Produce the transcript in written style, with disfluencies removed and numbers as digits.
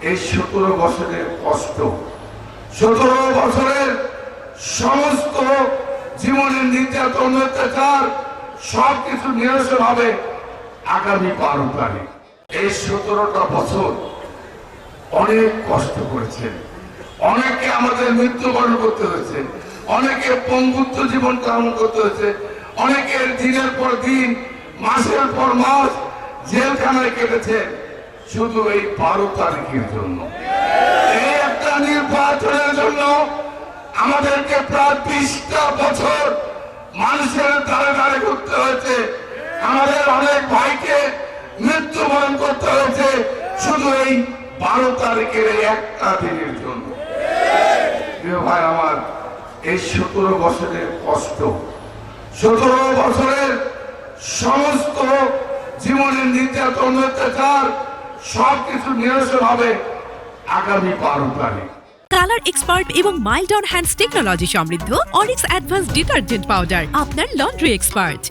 এই 17 বছরের কষ্ট, 17 বছরের সমস্ত জীবনের নির্যাতন অত্যাচার সবকিছু নিরসন হবে আগামী 12 তারিখ। এই 17টা বছর অনেক কষ্ট করেছেন, অনেকে আমাদের মৃত্যুবরণ করতে হয়েছে, অনেকে পঙ্গুত্ব জীবন কামনা করতে হয়েছে, অনেকের দিনের পর দিন মাসের পর মাস জেলখানায় কেটেছে শুধু এই 12 তারিখের জন্য। এই একটা নির্বাচনের জন্য আমাদেরকে প্রায় 20টা বছর মানুষের দ্বারে দ্বারে ঘুরতে হয়েছে, আমাদের অনেক ভাইকে মৃত্যুবরণ করতে হয়েছে শুধু এই 12 তারিখের এই একটা দিনের জন্য। প্রিয় ভাই আমার, এই 17 বছরের কষ্ট, 17 বছরের সমস্ত জীবনের নির্যাতন অত্যাচার সবকিছু নিরসন হবে আগামী 12 তারিখ। কালার এক্সপার্ট এবং মাইল্ড অন হ্যান্ডস টেকনোলজি সমৃদ্ধ অরিক্স অ্যাডভান্স ডিটারজেন্ট পাউডার আপনার লন্ড্রি এক্সপার্ট।